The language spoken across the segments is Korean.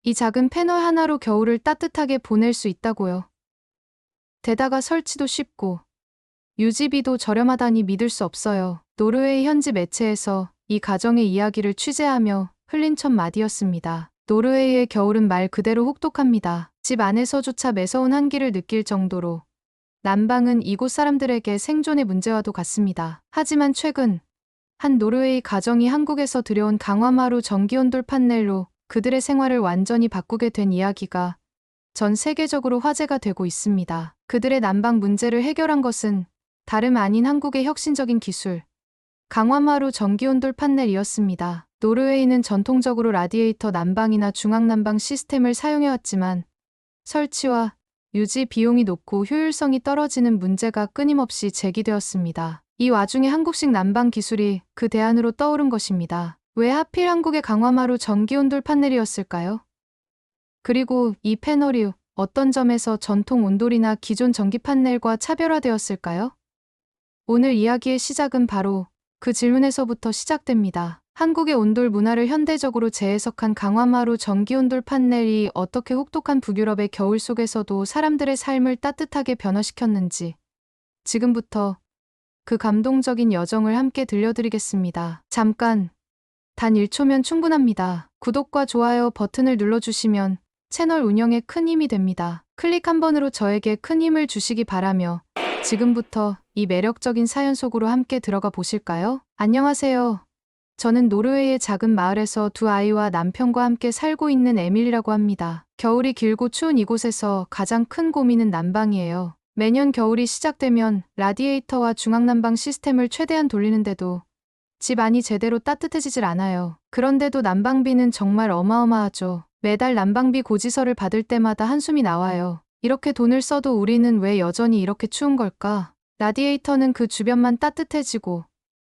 이 작은 패널 하나로 겨울을 따뜻하게 보낼 수 있다고요. 게다가 설치도 쉽고 유지비도 저렴하다니 믿을 수 없어요. 노르웨이 현지 매체에서 이 가정의 이야기를 취재하며 흘린 첫 마디였습니다. 노르웨이의 겨울은 말 그대로 혹독합니다. 집 안에서조차 매서운 한기를 느낄 정도로 난방은 이곳 사람들에게 생존의 문제와도 같습니다. 하지만 최근 한 노르웨이 가정이 한국에서 들여온 강화마루 전기온돌 판넬로 그들의 생활을 완전히 바꾸게 된 이야기가 전 세계적으로 화제가 되고 있습니다. 그들의 난방 문제를 해결한 것은 다름 아닌 한국의 혁신적인 기술, 강화마루 전기온돌 판넬이었습니다. 노르웨이는 전통적으로 라디에이터 난방이나 중앙난방 시스템을 사용해왔지만 설치와 유지 비용이 높고 효율성이 떨어지는 문제가 끊임없이 제기되었습니다. 이 와중에 한국식 난방 기술이 그 대안으로 떠오른 것입니다. 왜 하필 한국의 강화마루 전기온돌 판넬이었을까요? 그리고 이 패널이 어떤 점에서 전통 온돌이나 기존 전기 판넬과 차별화되었을까요? 오늘 이야기의 시작은 바로 그 질문에서부터 시작됩니다. 한국의 온돌 문화를 현대적으로 재해석한 강화마루 전기온돌 판넬이 어떻게 혹독한 북유럽의 겨울 속에서도 사람들의 삶을 따뜻하게 변화시켰는지 지금부터 그 감동적인 여정을 함께 들려드리겠습니다. 잠깐, 단 1초면 충분합니다. 구독과 좋아요 버튼을 눌러주시면 채널 운영에 큰 힘이 됩니다. 클릭 한 번으로 저에게 큰 힘을 주시기 바라며 지금부터 이 매력적인 사연 속으로 함께 들어가 보실까요? 안녕하세요. 저는 노르웨이의 작은 마을에서 두 아이와 남편과 함께 살고 있는 에밀리라고 합니다. 겨울이 길고 추운 이곳에서 가장 큰 고민은 난방이에요. 매년 겨울이 시작되면 라디에이터와 중앙난방 시스템을 최대한 돌리는데도 집 안이 제대로 따뜻해지질 않아요. 그런데도 난방비는 정말 어마어마하죠. 매달 난방비 고지서를 받을 때마다 한숨이 나와요. 이렇게 돈을 써도 우리는 왜 여전히 이렇게 추운 걸까? 라디에이터는 그 주변만 따뜻해지고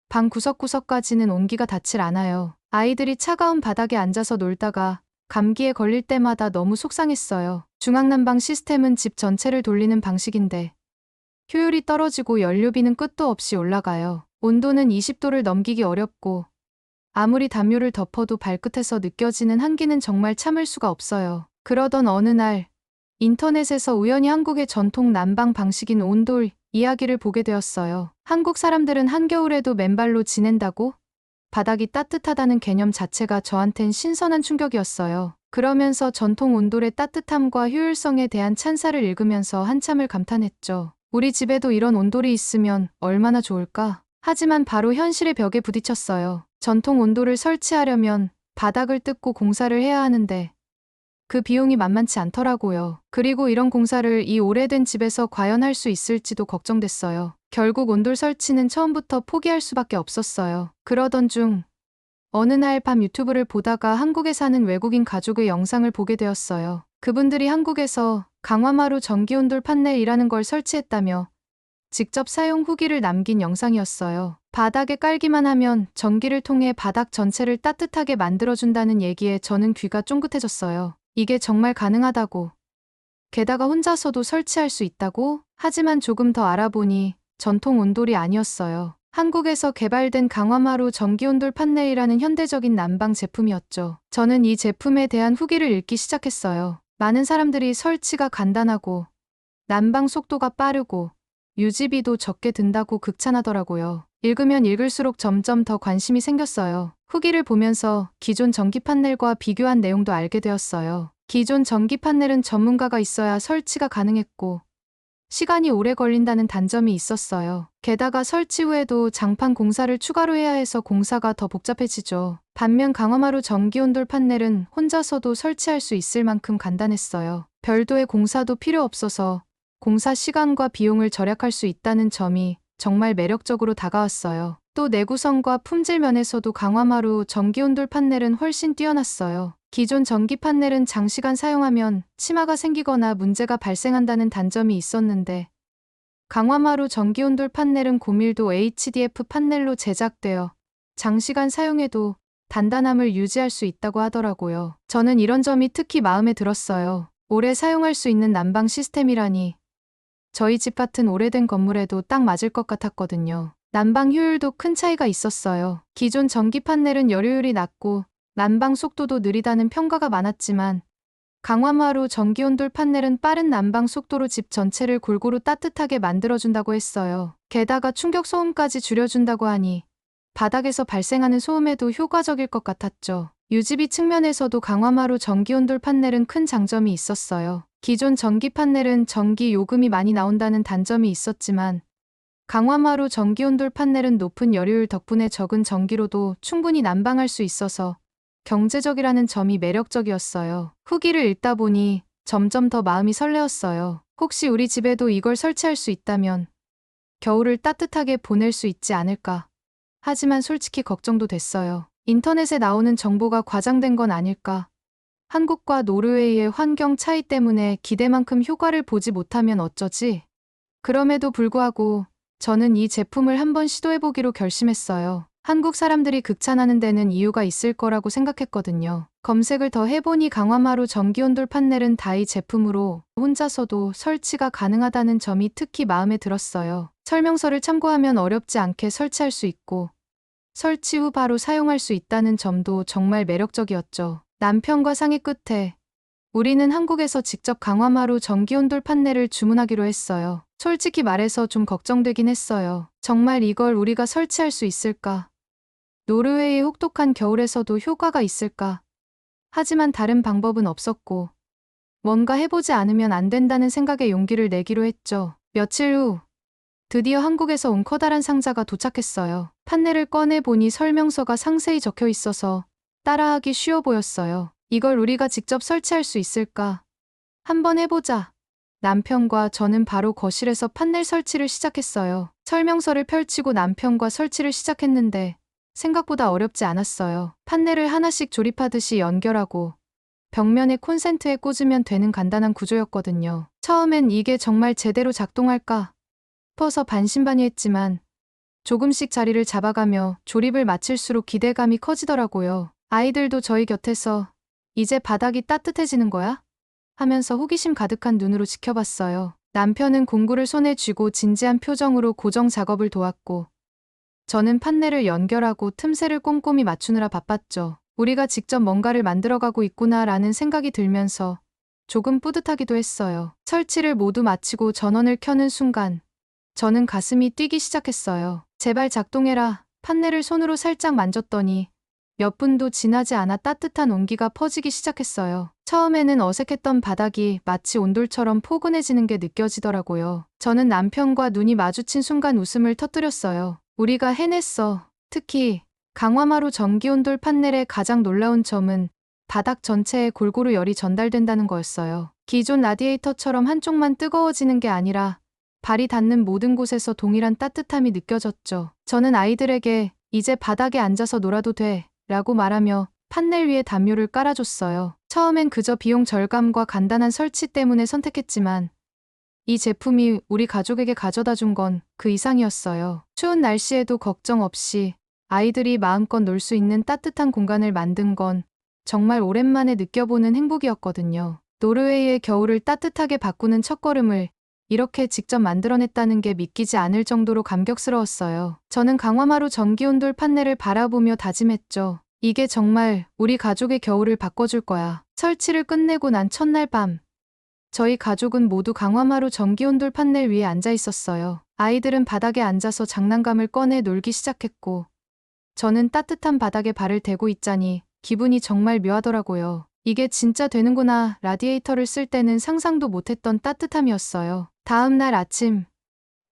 방 구석구석까지는 온기가 닿질 않아요. 아이들이 차가운 바닥에 앉아서 놀다가 감기에 걸릴 때마다 너무 속상했어요. 중앙난방 시스템은 집 전체를 돌리는 방식인데 효율이 떨어지고 연료비는 끝도 없이 올라가요. 온도는 20도를 넘기기 어렵고 아무리 담요를 덮어도 발끝에서 느껴지는 한기는 정말 참을 수가 없어요. 그러던 어느 날 인터넷에서 우연히 한국의 전통 난방 방식인 온돌 이야기를 보게 되었어요. 한국 사람들은 한겨울에도 맨발로 지낸다고? 바닥이 따뜻하다는 개념 자체가 저한텐 신선한 충격이었어요. 그러면서 전통 온돌의 따뜻함과 효율성에 대한 찬사를 읽으면서 한참을 감탄했죠. 우리 집에도 이런 온돌이 있으면 얼마나 좋을까? 하지만 바로 현실의 벽에 부딪혔어요. 전통 온돌을 설치하려면 바닥을 뜯고 공사를 해야 하는데 그 비용이 만만치 않더라고요. 그리고 이런 공사를 이 오래된 집에서 과연 할 수 있을지도 걱정됐어요. 결국 온돌 설치는 처음부터 포기할 수밖에 없었어요. 그러던 중 어느 날 밤 유튜브를 보다가 한국에 사는 외국인 가족의 영상을 보게 되었어요. 그분들이 한국에서 강화마루 전기온돌 판넬이라는 걸 설치했다며 직접 사용 후기를 남긴 영상이었어요. 바닥에 깔기만 하면 전기를 통해 바닥 전체를 따뜻하게 만들어준다는 얘기에 저는 귀가 쫑긋해졌어요. 이게 정말 가능하다고. 게다가 혼자서도 설치할 수 있다고? 하지만 조금 더 알아보니 전통 온돌이 아니었어요. 한국에서 개발된 강화마루 전기온돌 판넬이라는 현대적인 난방 제품이었죠. 저는 이 제품에 대한 후기를 읽기 시작했어요. 많은 사람들이 설치가 간단하고 난방 속도가 빠르고 유지비도 적게 든다고 극찬하더라고요. 읽으면 읽을수록 점점 더 관심이 생겼어요. 후기를 보면서 기존 전기 판넬과 비교한 내용도 알게 되었어요. 기존 전기 판넬은 전문가가 있어야 설치가 가능했고 시간이 오래 걸린다는 단점이 있었어요. 게다가 설치 후에도 장판 공사를 추가로 해야 해서 공사가 더 복잡해지죠. 반면 강화마루 전기온돌 판넬은 혼자서도 설치할 수 있을 만큼 간단했어요. 별도의 공사도 필요 없어서 공사 시간과 비용을 절약할 수 있다는 점이 정말 매력적으로 다가왔어요. 또 내구성과 품질 면에서도 강화마루 전기온돌 판넬은 훨씬 뛰어났어요. 기존 전기 판넬은 장시간 사용하면 치마가 생기거나 문제가 발생한다는 단점이 있었는데 강화마루 전기온돌 판넬은 고밀도 HDF 판넬로 제작되어 장시간 사용해도 단단함을 유지할 수 있다고 하더라고요. 저는 이런 점이 특히 마음에 들었어요. 오래 사용할 수 있는 난방 시스템이라니 저희 집 같은 오래된 건물에도 딱 맞을 것 같았거든요. 난방 효율도 큰 차이가 있었어요. 기존 전기 판넬은 열효율이 낮고 난방 속도도 느리다는 평가가 많았지만 강화마루 전기온돌 판넬은 빠른 난방 속도로 집 전체를 골고루 따뜻하게 만들어준다고 했어요. 게다가 충격 소음까지 줄여준다고 하니 바닥에서 발생하는 소음에도 효과적일 것 같았죠. 유지비 측면에서도 강화마루 전기온돌 판넬은 큰 장점이 있었어요. 기존 전기 판넬은 전기 요금이 많이 나온다는 단점이 있었지만 강화마루 전기온돌 판넬은 높은 열효율 덕분에 적은 전기로도 충분히 난방할 수 있어서 경제적이라는 점이 매력적이었어요. 후기를 읽다 보니 점점 더 마음이 설레었어요. 혹시 우리 집에도 이걸 설치할 수 있다면 겨울을 따뜻하게 보낼 수 있지 않을까. 하지만 솔직히 걱정도 됐어요. 인터넷에 나오는 정보가 과장된 건 아닐까. 한국과 노르웨이의 환경 차이 때문에 기대만큼 효과를 보지 못하면 어쩌지? 그럼에도 불구하고 저는 이 제품을 한번 시도해보기로 결심했어요. 한국 사람들이 극찬하는 데는 이유가 있을 거라고 생각했거든요. 검색을 더 해보니 강화마루 전기온돌 판넬은 다이 제품으로 혼자서도 설치가 가능하다는 점이 특히 마음에 들었어요. 설명서를 참고하면 어렵지 않게 설치할 수 있고 설치 후 바로 사용할 수 있다는 점도 정말 매력적이었죠. 남편과 상의 끝에 우리는 한국에서 직접 강화마루 전기온돌 판넬을 주문하기로 했어요. 솔직히 말해서 좀 걱정되긴 했어요. 정말 이걸 우리가 설치할 수 있을까? 노르웨이의 혹독한 겨울에서도 효과가 있을까? 하지만 다른 방법은 없었고 뭔가 해보지 않으면 안 된다는 생각에 용기를 내기로 했죠. 며칠 후 드디어 한국에서 온 커다란 상자가 도착했어요. 판넬을 꺼내보니 설명서가 상세히 적혀 있어서 따라하기 쉬워 보였어요. 이걸 우리가 직접 설치할 수 있을까? 한번 해보자. 남편과 저는 바로 거실에서 판넬 설치를 시작했어요. 설명서를 펼치고 남편과 설치를 시작했는데 생각보다 어렵지 않았어요. 판넬을 하나씩 조립하듯이 연결하고 벽면에 콘센트에 꽂으면 되는 간단한 구조였거든요. 처음엔 이게 정말 제대로 작동할까 싶어서 반신반의했지만 조금씩 자리를 잡아가며 조립을 마칠수록 기대감이 커지더라고요. 아이들도 저희 곁에서 이제 바닥이 따뜻해지는 거야? 하면서 호기심 가득한 눈으로 지켜봤어요. 남편은 공구를 손에 쥐고 진지한 표정으로 고정 작업을 도왔고 저는 판넬을 연결하고 틈새를 꼼꼼히 맞추느라 바빴죠. 우리가 직접 뭔가를 만들어가고 있구나라는 생각이 들면서 조금 뿌듯하기도 했어요. 설치를 모두 마치고 전원을 켜는 순간 저는 가슴이 뛰기 시작했어요. 제발 작동해라. 판넬을 손으로 살짝 만졌더니 몇 분도 지나지 않아 따뜻한 온기가 퍼지기 시작했어요. 처음에는 어색했던 바닥이 마치 온돌처럼 포근해지는 게 느껴지더라고요. 저는 남편과 눈이 마주친 순간 웃음을 터뜨렸어요. 우리가 해냈어. 특히 강화마루 전기온돌 판넬의 가장 놀라운 점은 바닥 전체에 골고루 열이 전달된다는 거였어요. 기존 라디에이터처럼 한쪽만 뜨거워지는 게 아니라 발이 닿는 모든 곳에서 동일한 따뜻함이 느껴졌죠. 저는 아이들에게 이제 바닥에 앉아서 놀아도 돼 라고 말하며 판넬 위에 담요를 깔아줬어요. 처음엔 그저 비용 절감과 간단한 설치 때문에 선택했지만 이 제품이 우리 가족에게 가져다 준 건 그 이상이었어요. 추운 날씨에도 걱정 없이 아이들이 마음껏 놀 수 있는 따뜻한 공간을 만든 건 정말 오랜만에 느껴보는 행복이었거든요. 노르웨이의 겨울을 따뜻하게 바꾸는 첫걸음을 이렇게 직접 만들어냈다는 게 믿기지 않을 정도로 감격스러웠어요. 저는 강화마루 전기온돌 판넬을 바라보며 다짐했죠. 이게 정말 우리 가족의 겨울을 바꿔줄 거야. 설치를 끝내고 난 첫날 밤 저희 가족은 모두 강화마루 전기온돌 판넬 위에 앉아 있었어요. 아이들은 바닥에 앉아서 장난감을 꺼내 놀기 시작했고 저는 따뜻한 바닥에 발을 대고 있자니 기분이 정말 묘하더라고요. 이게 진짜 되는구나. 라디에이터를 쓸 때는 상상도 못했던 따뜻함이었어요. 다음 날 아침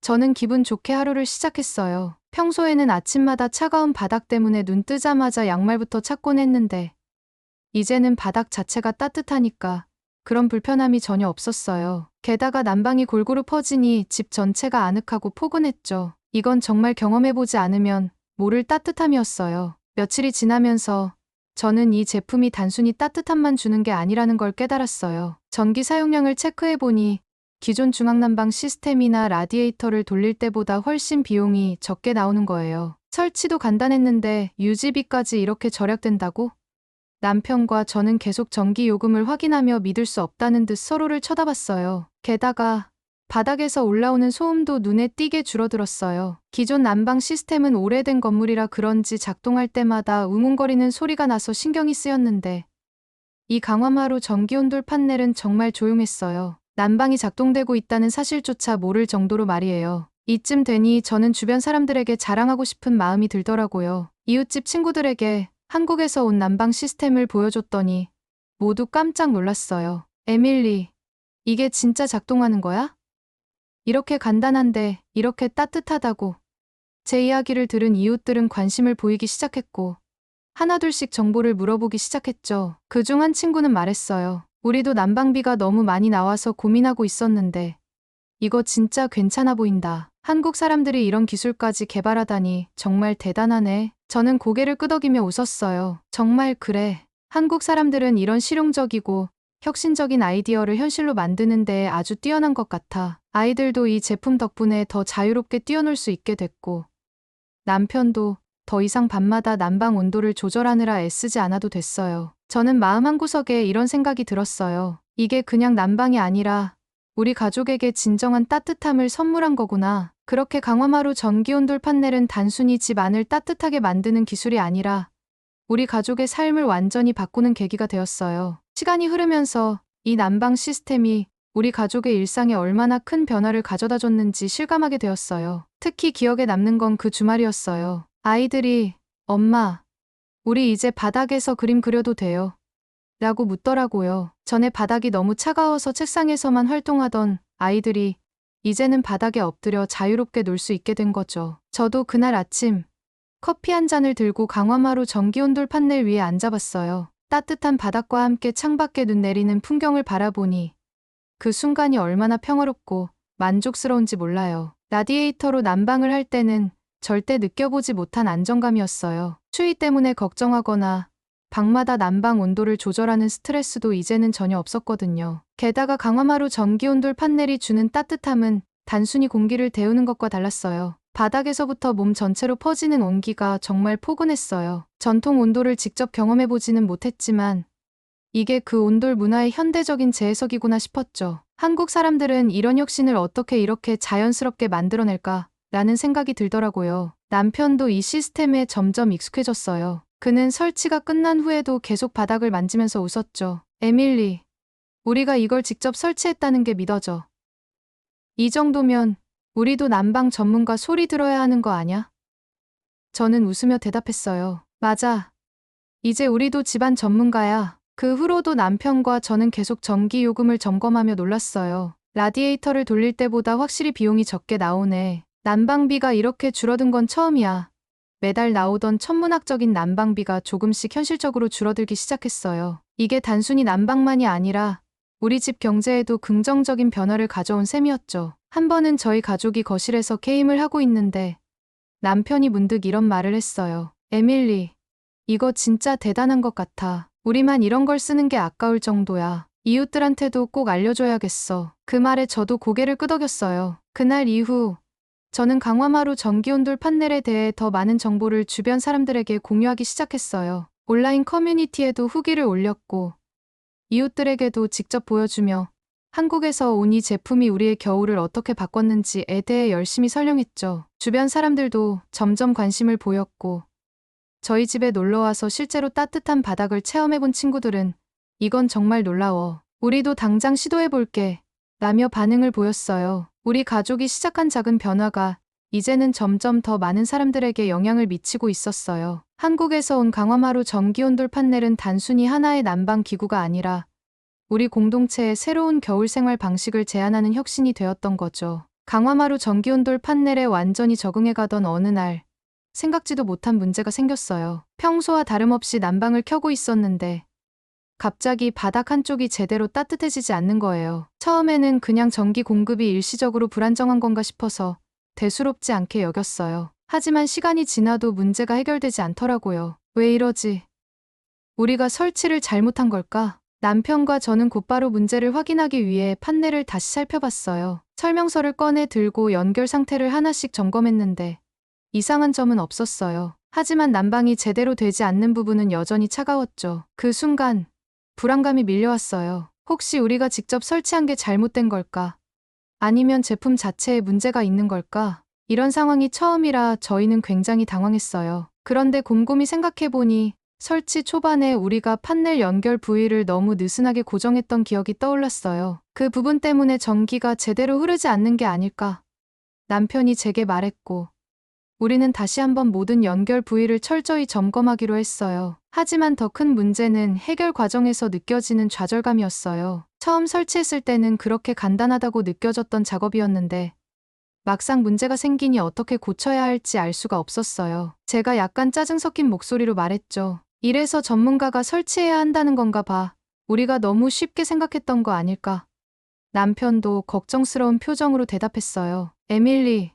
저는 기분 좋게 하루를 시작했어요. 평소에는 아침마다 차가운 바닥 때문에 눈 뜨자마자 양말부터 찾곤 했는데 이제는 바닥 자체가 따뜻하니까 그런 불편함이 전혀 없었어요. 게다가 난방이 골고루 퍼지니 집 전체가 아늑하고 포근했죠. 이건 정말 경험해보지 않으면 모를 따뜻함이었어요. 며칠이 지나면서 저는 이 제품이 단순히 따뜻함만 주는 게 아니라는 걸 깨달았어요. 전기 사용량을 체크해보니 기존 중앙난방 시스템이나 라디에이터를 돌릴 때보다 훨씬 비용이 적게 나오는 거예요. 설치도 간단했는데 유지비까지 이렇게 절약된다고? 남편과 저는 계속 전기 요금을 확인하며 믿을 수 없다는 듯 서로를 쳐다봤어요. 게다가 바닥에서 올라오는 소음도 눈에 띄게 줄어들었어요. 기존 난방 시스템은 오래된 건물이라 그런지 작동할 때마다 웅웅거리는 소리가 나서 신경이 쓰였는데 이 강화마루 전기온돌 판넬은 정말 조용했어요. 난방이 작동되고 있다는 사실조차 모를 정도로 말이에요. 이쯤 되니 저는 주변 사람들에게 자랑하고 싶은 마음이 들더라고요. 이웃집 친구들에게 한국에서 온 난방 시스템을 보여줬더니 모두 깜짝 놀랐어요. 에밀리, 이게 진짜 작동하는 거야? 이렇게 간단한데 이렇게 따뜻하다고. 제 이야기를 들은 이웃들은 관심을 보이기 시작했고 하나둘씩 정보를 물어보기 시작했죠. 그중 한 친구는 말했어요. 우리도 난방비가 너무 많이 나와서 고민하고 있었는데 이거 진짜 괜찮아 보인다. 한국 사람들이 이런 기술까지 개발하다니 정말 대단하네. 저는 고개를 끄덕이며 웃었어요. 정말 그래. 한국 사람들은 이런 실용적이고 혁신적인 아이디어를 현실로 만드는 데에 아주 뛰어난 것 같아. 아이들도 이 제품 덕분에 더 자유롭게 뛰어놀 수 있게 됐고 남편도 더 이상 밤마다 난방 온도를 조절하느라 애쓰지 않아도 됐어요. 저는 마음 한구석에 이런 생각이 들었어요. 이게 그냥 난방이 아니라 우리 가족에게 진정한 따뜻함을 선물한 거구나. 그렇게 강화마루 전기온돌 판넬은 단순히 집 안을 따뜻하게 만드는 기술이 아니라 우리 가족의 삶을 완전히 바꾸는 계기가 되었어요. 시간이 흐르면서 이 난방 시스템이 우리 가족의 일상에 얼마나 큰 변화를 가져다 줬는지 실감하게 되었어요. 특히 기억에 남는 건 그 주말이었어요. 아이들이 엄마, 우리 이제 바닥에서 그림 그려도 돼요? 라고 묻더라고요. 전에 바닥이 너무 차가워서 책상에서만 활동하던 아이들이 이제는 바닥에 엎드려 자유롭게 놀 수 있게 된 거죠. 저도 그날 아침 커피 한 잔을 들고 강화마루 전기온돌 판넬 위에 앉아봤어요. 따뜻한 바닥과 함께 창밖에 눈 내리는 풍경을 바라보니 그 순간이 얼마나 평화롭고 만족스러운지 몰라요. 라디에이터로 난방을 할 때는 절대 느껴보지 못한 안정감이었어요. 추위 때문에 걱정하거나 방마다 난방 온도를 조절하는 스트레스도 이제는 전혀 없었거든요. 게다가 강화마루 전기온돌 판넬이 주는 따뜻함은 단순히 공기를 데우는 것과 달랐어요. 바닥에서부터 몸 전체로 퍼지는 온기가 정말 포근했어요. 전통 온돌을 직접 경험해보지는 못했지만 이게 그 온돌 문화의 현대적인 재해석이구나 싶었죠. 한국 사람들은 이런 혁신을 어떻게 이렇게 자연스럽게 만들어낼까? 라는 생각이 들더라고요. 남편도 이 시스템에 점점 익숙해졌어요. 그는 설치가 끝난 후에도 계속 바닥을 만지면서 웃었죠. 에밀리, 우리가 이걸 직접 설치했다는 게 믿어져. 이 정도면 우리도 난방 전문가 소리 들어야 하는 거 아냐? 저는 웃으며 대답했어요. 맞아. 이제 우리도 집안 전문가야. 그 후로도 남편과 저는 계속 전기 요금을 점검하며 놀랐어요. 라디에이터를 돌릴 때보다 확실히 비용이 적게 나오네. 난방비가 이렇게 줄어든 건 처음이야. 매달 나오던 천문학적인 난방비가 조금씩 현실적으로 줄어들기 시작했어요. 이게 단순히 난방만이 아니라 우리 집 경제에도 긍정적인 변화를 가져온 셈이었죠. 한 번은 저희 가족이 거실에서 게임을 하고 있는데 남편이 문득 이런 말을 했어요. 에밀리, 이거 진짜 대단한 것 같아. 우리만 이런 걸 쓰는 게 아까울 정도야. 이웃들한테도 꼭 알려줘야겠어. 그 말에 저도 고개를 끄덕였어요. 그날 이후 저는 강화마루 전기온돌 판넬에 대해 더 많은 정보를 주변 사람들에게 공유하기 시작했어요. 온라인 커뮤니티에도 후기를 올렸고 이웃들에게도 직접 보여주며 한국에서 온 이 제품이 우리의 겨울을 어떻게 바꿨는지에 대해 열심히 설명했죠. 주변 사람들도 점점 관심을 보였고 저희 집에 놀러와서 실제로 따뜻한 바닥을 체험해본 친구들은 이건 정말 놀라워. 우리도 당장 시도해볼게. 라며 반응을 보였어요. 우리 가족이 시작한 작은 변화가 이제는 점점 더 많은 사람들에게 영향을 미치고 있었어요. 한국에서 온 강화마루 전기온돌 판넬은 단순히 하나의 난방 기구가 아니라 우리 공동체의 새로운 겨울 생활 방식을 제안하는 혁신이 되었던 거죠. 강화마루 전기온돌 판넬에 완전히 적응해가던 어느 날 생각지도 못한 문제가 생겼어요. 평소와 다름없이 난방을 켜고 있었는데 갑자기 바닥 한쪽이 제대로 따뜻해지지 않는 거예요. 처음에는 그냥 전기 공급이 일시적으로 불안정한 건가 싶어서 대수롭지 않게 여겼어요. 하지만 시간이 지나도 문제가 해결되지 않더라고요. 왜 이러지? 우리가 설치를 잘못한 걸까? 남편과 저는 곧바로 문제를 확인하기 위해 판넬을 다시 살펴봤어요. 설명서를 꺼내 들고 연결 상태를 하나씩 점검했는데 이상한 점은 없었어요. 하지만 난방이 제대로 되지 않는 부분은 여전히 차가웠죠. 그 순간 불안감이 밀려왔어요. 혹시 우리가 직접 설치한 게 잘못된 걸까? 아니면 제품 자체에 문제가 있는 걸까? 이런 상황이 처음이라 저희는 굉장히 당황했어요. 그런데 곰곰이 생각해보니 설치 초반에 우리가 판넬 연결 부위를 너무 느슨하게 고정했던 기억이 떠올랐어요. 그 부분 때문에 전기가 제대로 흐르지 않는 게 아닐까. 남편이 제게 말했고, 우리는 다시 한번 모든 연결 부위를 철저히 점검하기로 했어요. 하지만 더 큰 문제는 해결 과정에서 느껴지는 좌절감이었어요. 처음 설치했을 때는 그렇게 간단하다고 느껴졌던 작업이었는데, 막상 문제가 생기니 어떻게 고쳐야 할지 알 수가 없었어요. 제가 약간 짜증 섞인 목소리로 말했죠. 이래서 전문가가 설치해야 한다는 건가 봐. 우리가 너무 쉽게 생각했던 거 아닐까. 남편도 걱정스러운 표정으로 대답했어요. 에밀리,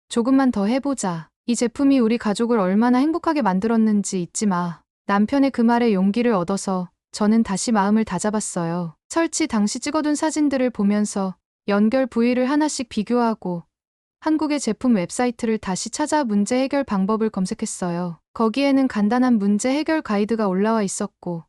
조금만 더 해보자. 이 제품이 우리 가족을 얼마나 행복하게 만들었는지 잊지 마. 남편의 그 말에 용기를 얻어서 저는 다시 마음을 다잡았어요. 설치 당시 찍어둔 사진들을 보면서 연결 부위를 하나씩 비교하고 한국의 제품 웹사이트를 다시 찾아 문제 해결 방법을 검색했어요. 거기에는 간단한 문제 해결 가이드가 올라와 있었고,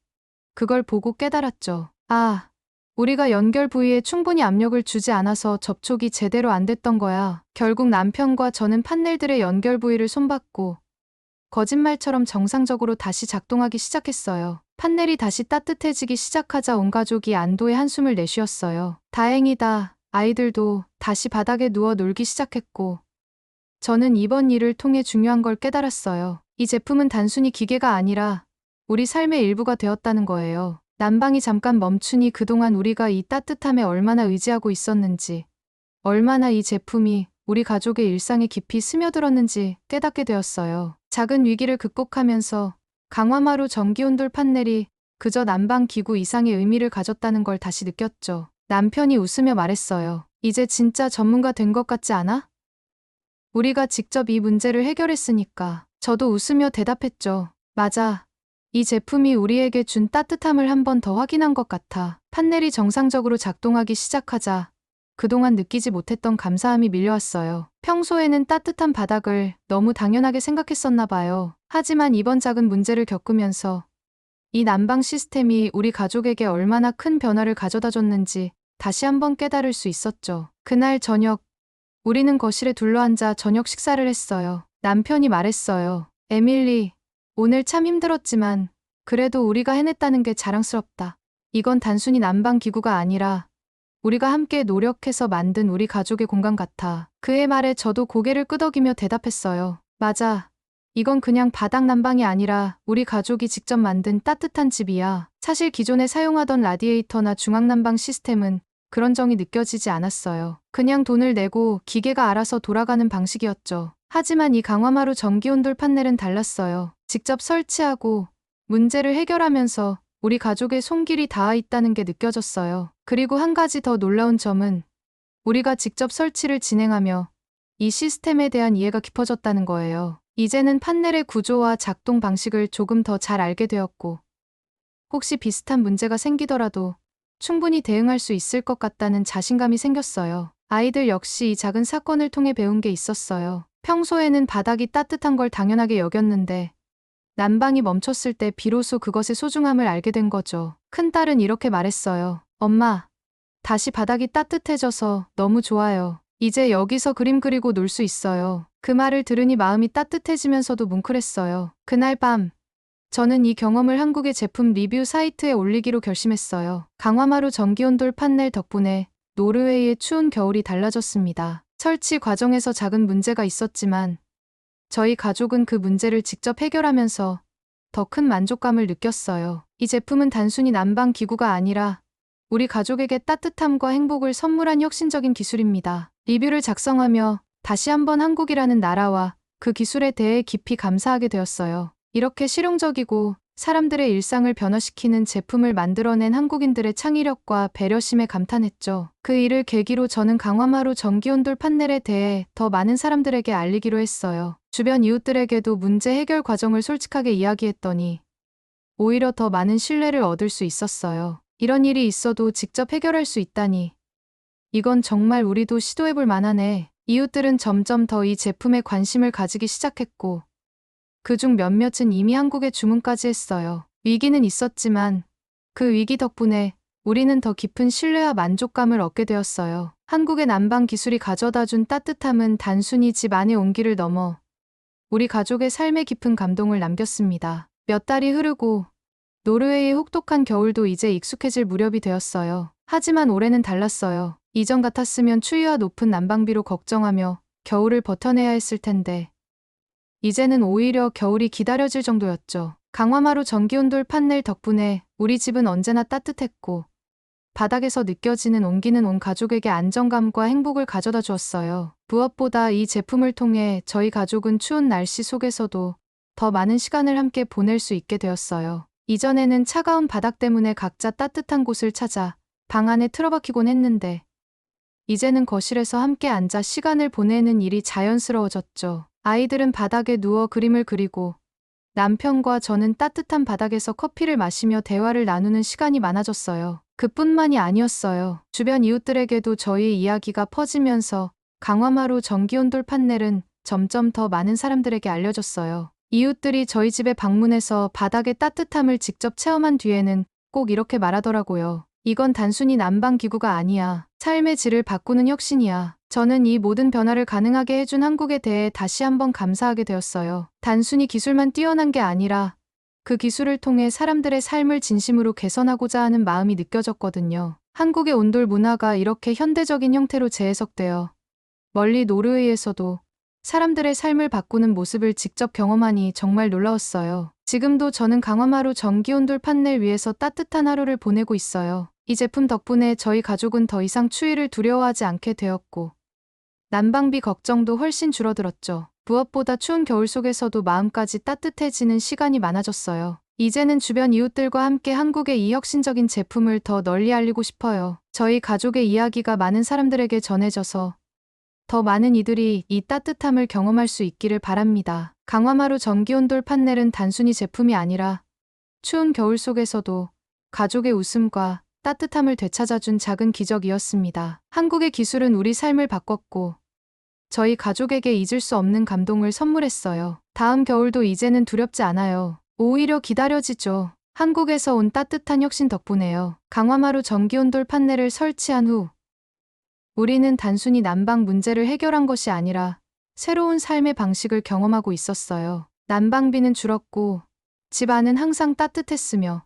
그걸 보고 깨달았죠. 아, 우리가 연결 부위에 충분히 압력을 주지 않아서 접촉이 제대로 안 됐던 거야. 결국 남편과 저는 판넬들의 연결 부위를 손봤고, 거짓말처럼 정상적으로 다시 작동하기 시작했어요. 판넬이 다시 따뜻해지기 시작하자 온 가족이 안도의 한숨을 내쉬었어요. 다행이다. 아이들도 다시 바닥에 누워 놀기 시작했고, 저는 이번 일을 통해 중요한 걸 깨달았어요. 이 제품은 단순히 기계가 아니라 우리 삶의 일부가 되었다는 거예요. 난방이 잠깐 멈추니 그동안 우리가 이 따뜻함에 얼마나 의지하고 있었는지, 얼마나 이 제품이 우리 가족의 일상에 깊이 스며들었는지 깨닫게 되었어요. 작은 위기를 극복하면서 강화마루 전기온돌 판넬이 그저 난방 기구 이상의 의미를 가졌다는 걸 다시 느꼈죠. 남편이 웃으며 말했어요. 이제 진짜 전문가 된 것 같지 않아? 우리가 직접 이 문제를 해결했으니까. 저도 웃으며 대답했죠. 맞아. 이 제품이 우리에게 준 따뜻함을 한 번 더 확인한 것 같아. 판넬이 정상적으로 작동하기 시작하자 그동안 느끼지 못했던 감사함이 밀려왔어요. 평소에는 따뜻한 바닥을 너무 당연하게 생각했었나 봐요. 하지만 이번 작은 문제를 겪으면서 이 난방 시스템이 우리 가족에게 얼마나 큰 변화를 가져다 줬는지 다시 한번 깨달을 수 있었죠. 그날 저녁, 우리는 거실에 둘러앉아 저녁 식사를 했어요. 남편이 말했어요. 에밀리, 오늘 참 힘들었지만 그래도 우리가 해냈다는 게 자랑스럽다. 이건 단순히 난방 기구가 아니라 우리가 함께 노력해서 만든 우리 가족의 공간 같아. 그의 말에 저도 고개를 끄덕이며 대답했어요. 맞아. 이건 그냥 바닥 난방이 아니라 우리 가족이 직접 만든 따뜻한 집이야. 사실 기존에 사용하던 라디에이터나 중앙난방 시스템은 그런 정이 느껴지지 않았어요. 그냥 돈을 내고 기계가 알아서 돌아가는 방식이었죠. 하지만 이 강화마루 전기온돌 판넬은 달랐어요. 직접 설치하고 문제를 해결하면서 우리 가족의 손길이 닿아 있다는 게 느껴졌어요. 그리고 한 가지 더 놀라운 점은 우리가 직접 설치를 진행하며 이 시스템에 대한 이해가 깊어졌다는 거예요. 이제는 판넬의 구조와 작동 방식을 조금 더 잘 알게 되었고, 혹시 비슷한 문제가 생기더라도 충분히 대응할 수 있을 것 같다는 자신감이 생겼어요. 아이들 역시 이 작은 사건을 통해 배운 게 있었어요. 평소에는 바닥이 따뜻한 걸 당연하게 여겼는데, 난방이 멈췄을 때 비로소 그것의 소중함을 알게 된 거죠. 큰딸은 이렇게 말했어요. 엄마, 다시 바닥이 따뜻해져서 너무 좋아요. 이제 여기서 그림 그리고 놀 수 있어요. 그 말을 들으니 마음이 따뜻해지면서도 뭉클했어요. 그날 밤, 저는 이 경험을 한국의 제품 리뷰 사이트에 올리기로 결심했어요. 강화마루 전기온돌 판넬 덕분에 노르웨이의 추운 겨울이 달라졌습니다. 설치 과정에서 작은 문제가 있었지만 저희 가족은 그 문제를 직접 해결하면서 더 큰 만족감을 느꼈어요. 이 제품은 단순히 난방 기구가 아니라 우리 가족에게 따뜻함과 행복을 선물한 혁신적인 기술입니다. 리뷰를 작성하며 다시 한번 한국이라는 나라와 그 기술에 대해 깊이 감사하게 되었어요. 이렇게 실용적이고 사람들의 일상을 변화시키는 제품을 만들어낸 한국인들의 창의력과 배려심에 감탄했죠. 그 일을 계기로 저는 강화마루 전기온돌 판넬에 대해 더 많은 사람들에게 알리기로 했어요. 주변 이웃들에게도 문제 해결 과정을 솔직하게 이야기했더니 오히려 더 많은 신뢰를 얻을 수 있었어요. 이런 일이 있어도 직접 해결할 수 있다니. 이건 정말 우리도 시도해볼 만하네. 이웃들은 점점 더 이 제품에 관심을 가지기 시작했고, 그중 몇몇은 이미 한국에 주문까지 했어요. 위기는 있었지만 그 위기 덕분에 우리는 더 깊은 신뢰와 만족감을 얻게 되었어요. 한국의 난방 기술이 가져다준 따뜻함은 단순히 집 안의 온기를 넘어 우리 가족의 삶에 깊은 감동을 남겼습니다. 몇 달이 흐르고 노르웨이의 혹독한 겨울도 이제 익숙해질 무렵이 되었어요. 하지만 올해는 달랐어요. 이전 같았으면 추위와 높은 난방비로 걱정하며 겨울을 버텨내야 했을 텐데 이제는 오히려 겨울이 기다려질 정도였죠. 강화마루 전기온돌 판넬 덕분에 우리 집은 언제나 따뜻했고 바닥에서 느껴지는 온기는 온 가족에게 안정감과 행복을 가져다 주었어요. 무엇보다 이 제품을 통해 저희 가족은 추운 날씨 속에서도 더 많은 시간을 함께 보낼 수 있게 되었어요. 이전에는 차가운 바닥 때문에 각자 따뜻한 곳을 찾아 방 안에 틀어박히곤 했는데 이제는 거실에서 함께 앉아 시간을 보내는 일이 자연스러워졌죠. 아이들은 바닥에 누워 그림을 그리고 남편과 저는 따뜻한 바닥에서 커피를 마시며 대화를 나누는 시간이 많아졌어요. 그뿐만이 아니었어요. 주변 이웃들에게도 저희 이야기가 퍼지면서 강화마루 전기온돌 판넬은 점점 더 많은 사람들에게 알려졌어요. 이웃들이 저희 집에 방문해서 바닥의 따뜻함을 직접 체험한 뒤에는 꼭 이렇게 말하더라고요. 이건 단순히 난방기구가 아니야. 삶의 질을 바꾸는 혁신이야. 저는 이 모든 변화를 가능하게 해준 한국에 대해 다시 한번 감사하게 되었어요. 단순히 기술만 뛰어난 게 아니라 그 기술을 통해 사람들의 삶을 진심으로 개선하고자 하는 마음이 느껴졌거든요. 한국의 온돌 문화가 이렇게 현대적인 형태로 재해석되어 멀리 노르웨이에서도 사람들의 삶을 바꾸는 모습을 직접 경험하니 정말 놀라웠어요. 지금도 저는 강화마루 전기온돌 판넬 위에서 따뜻한 하루를 보내고 있어요. 이 제품 덕분에 저희 가족은 더 이상 추위를 두려워하지 않게 되었고 난방비 걱정도 훨씬 줄어들었죠. 무엇보다 추운 겨울 속에서도 마음까지 따뜻해지는 시간이 많아졌어요. 이제는 주변 이웃들과 함께 한국의 이 혁신적인 제품을 더 널리 알리고 싶어요. 저희 가족의 이야기가 많은 사람들에게 전해져서 더 많은 이들이 이 따뜻함을 경험할 수 있기를 바랍니다. 강화마루 전기온돌 판넬은 단순히 제품이 아니라 추운 겨울 속에서도 가족의 웃음과 따뜻함을 되찾아준 작은 기적이었습니다. 한국의 기술은 우리 삶을 바꿨고 저희 가족에게 잊을 수 없는 감동을 선물했어요. 다음 겨울도 이제는 두렵지 않아요. 오히려 기다려지죠. 한국에서 온 따뜻한 혁신 덕분에요. 강화마루 전기온돌 판넬을 설치한 후 우리는 단순히 난방 문제를 해결한 것이 아니라 새로운 삶의 방식을 경험하고 있었어요. 난방비는 줄었고 집 안은 항상 따뜻했으며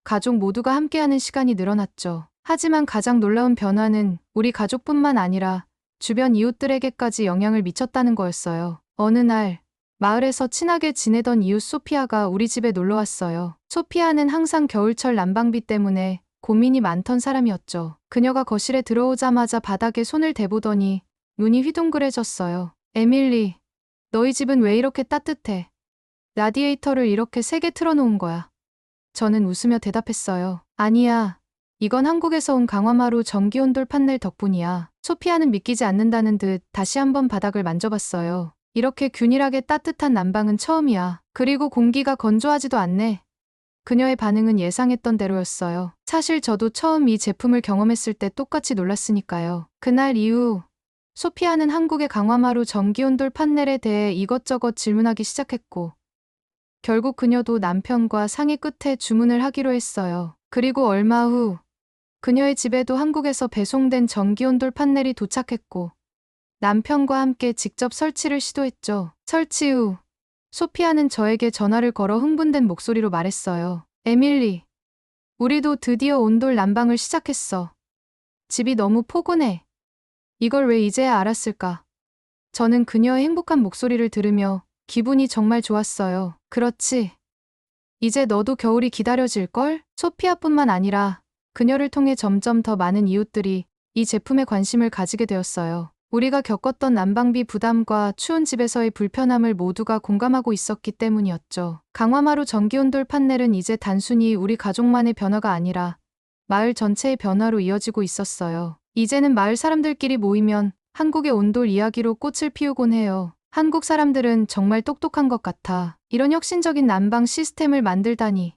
가족 모두가 함께하는 시간이 늘어났죠. 하지만 가장 놀라운 변화는 우리 가족뿐만 아니라 주변 이웃들에게까지 영향을 미쳤다는 거였어요. 어느 날 마을에서 친하게 지내던 이웃 소피아가 우리 집에 놀러 왔어요. 소피아는 항상 겨울철 난방비 때문에 고민이 많던 사람이었죠. 그녀가 거실에 들어오자마자 바닥에 손을 대보더니 눈이 휘둥그레졌어요. 에밀리, 너희 집은 왜 이렇게 따뜻해? 라디에이터를 이렇게 세게 틀어놓은 거야. 저는 웃으며 대답했어요. 아니야. 이건 한국에서 온 강화마루 전기온돌 판넬 덕분이야. 소피아는 믿기지 않는다는 듯 다시 한번 바닥을 만져봤어요. 이렇게 균일하게 따뜻한 난방은 처음이야. 그리고 공기가 건조하지도 않네. 그녀의 반응은 예상했던 대로였어요. 사실 저도 처음 이 제품을 경험했을 때 똑같이 놀랐으니까요. 그날 이후 소피아는 한국의 강화마루 전기온돌 판넬에 대해 이것저것 질문하기 시작했고 결국 그녀도 남편과 상의 끝에 주문을 하기로 했어요. 그리고 얼마 후 그녀의 집에도 한국에서 배송된 전기온돌 판넬이 도착했고 남편과 함께 직접 설치를 시도했죠. 설치 후 소피아는 저에게 전화를 걸어 흥분된 목소리로 말했어요. 에밀리, 우리도 드디어 온돌 난방을 시작했어. 집이 너무 포근해. 이걸 왜 이제야 알았을까? 저는 그녀의 행복한 목소리를 들으며 기분이 정말 좋았어요. 그렇지. 이제 너도 겨울이 기다려질걸? 소피아뿐만 아니라 그녀를 통해 점점 더 많은 이웃들이 이 제품에 관심을 가지게 되었어요. 우리가 겪었던 난방비 부담과 추운 집에서의 불편함을 모두가 공감하고 있었기 때문이었죠. 강화마루 전기온돌 판넬은 이제 단순히 우리 가족만의 변화가 아니라 마을 전체의 변화로 이어지고 있었어요. 이제는 마을 사람들끼리 모이면 한국의 온돌 이야기로 꽃을 피우곤 해요. 한국 사람들은 정말 똑똑한 것 같아. 이런 혁신적인 난방 시스템을 만들다니.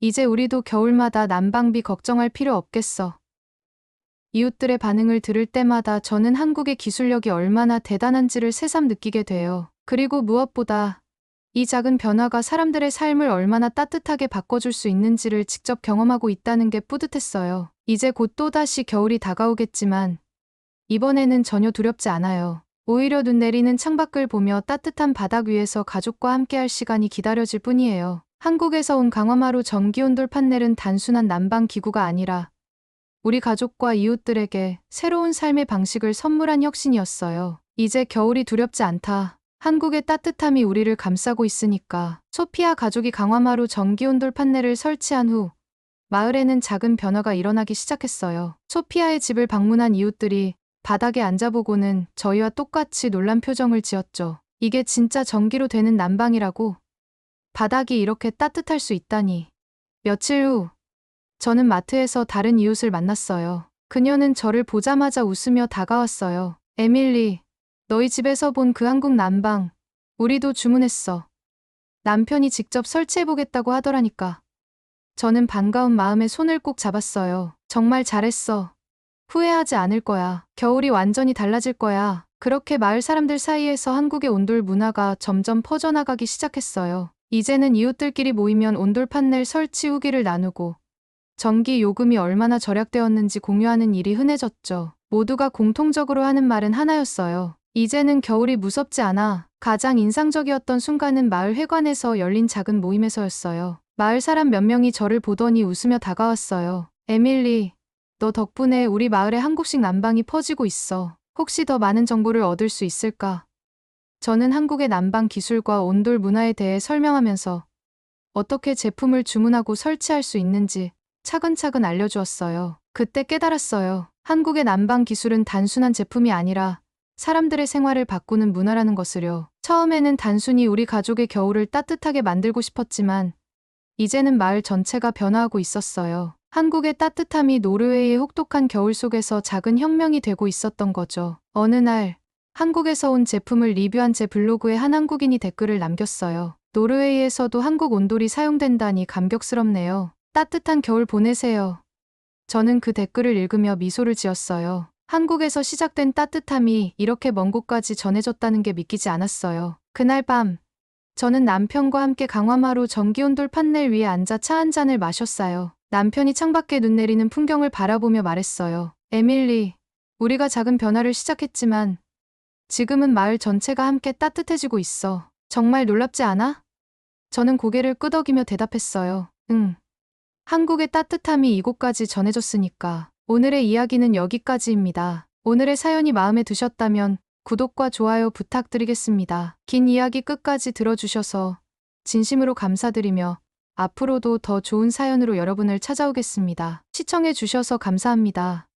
이제 우리도 겨울마다 난방비 걱정할 필요 없겠어. 이웃들의 반응을 들을 때마다 저는 한국의 기술력이 얼마나 대단한지를 새삼 느끼게 돼요. 그리고 무엇보다 이 작은 변화가 사람들의 삶을 얼마나 따뜻하게 바꿔줄 수 있는지를 직접 경험하고 있다는 게 뿌듯했어요. 이제 곧 또다시 겨울이 다가오겠지만 이번에는 전혀 두렵지 않아요. 오히려 눈 내리는 창밖을 보며 따뜻한 바닥 위에서 가족과 함께할 시간이 기다려질 뿐이에요. 한국에서 온 강화마루 전기온돌 판넬은 단순한 난방 기구가 아니라 우리 가족과 이웃들에게 새로운 삶의 방식을 선물한 혁신이었어요. 이제 겨울이 두렵지 않다. 한국의 따뜻함이 우리를 감싸고 있으니까. 소피아 가족이 강화마루 전기온돌 판넬을 설치한 후 마을에는 작은 변화가 일어나기 시작했어요. 소피아의 집을 방문한 이웃들이 바닥에 앉아보고는 저희와 똑같이 놀란 표정을 지었죠. 이게 진짜 전기로 되는 난방이라고? 바닥이 이렇게 따뜻할 수 있다니. 며칠 후 저는 마트에서 다른 이웃을 만났어요. 그녀는 저를 보자마자 웃으며 다가왔어요. 에밀리, 너희 집에서 본 그 한국 난방, 우리도 주문했어. 남편이 직접 설치해보겠다고 하더라니까. 저는 반가운 마음에 손을 꼭 잡았어요. 정말 잘했어. 후회하지 않을 거야. 겨울이 완전히 달라질 거야. 그렇게 마을 사람들 사이에서 한국의 온돌 문화가 점점 퍼져나가기 시작했어요. 이제는 이웃들끼리 모이면 온돌 판넬 설치 후기를 나누고 전기 요금이 얼마나 절약되었는지 공유하는 일이 흔해졌죠. 모두가 공통적으로 하는 말은 하나였어요. 이제는 겨울이 무섭지 않아. 가장 인상적이었던 순간은 마을 회관에서 열린 작은 모임에서였어요. 마을 사람 몇 명이 저를 보더니 웃으며 다가왔어요. 에밀리, 너 덕분에 우리 마을에 한국식 난방이 퍼지고 있어. 혹시 더 많은 정보를 얻을 수 있을까? 저는 한국의 난방 기술과 온돌 문화에 대해 설명하면서 어떻게 제품을 주문하고 설치할 수 있는지 차근차근 알려주었어요. 그때 깨달았어요. 한국의 난방 기술은 단순한 제품이 아니라 사람들의 생활을 바꾸는 문화라는 것을요. 처음에는 단순히 우리 가족의 겨울을 따뜻하게 만들고 싶었지만 이제는 마을 전체가 변화하고 있었어요. 한국의 따뜻함이 노르웨이의 혹독한 겨울 속에서 작은 혁명이 되고 있었던 거죠. 어느 날 한국에서 온 제품을 리뷰한 제 블로그에 한 한국인이 댓글을 남겼어요. 노르웨이에서도 한국 온돌이 사용된다니 감격스럽네요. 따뜻한 겨울 보내세요. 저는 그 댓글을 읽으며 미소를 지었어요. 한국에서 시작된 따뜻함이 이렇게 먼 곳까지 전해졌다는 게 믿기지 않았어요. 그날 밤, 저는 남편과 함께 강화마루 전기온돌 판넬 위에 앉아 차 한 잔을 마셨어요. 남편이 창밖에 눈 내리는 풍경을 바라보며 말했어요. 에밀리, 우리가 작은 변화를 시작했지만 지금은 마을 전체가 함께 따뜻해지고 있어. 정말 놀랍지 않아? 저는 고개를 끄덕이며 대답했어요. 응. 한국의 따뜻함이 이곳까지 전해졌으니까. 오늘의 이야기는 여기까지입니다. 오늘의 사연이 마음에 드셨다면 구독과 좋아요 부탁드리겠습니다. 긴 이야기 끝까지 들어주셔서 진심으로 감사드리며 앞으로도 더 좋은 사연으로 여러분을 찾아오겠습니다. 시청해주셔서 감사합니다.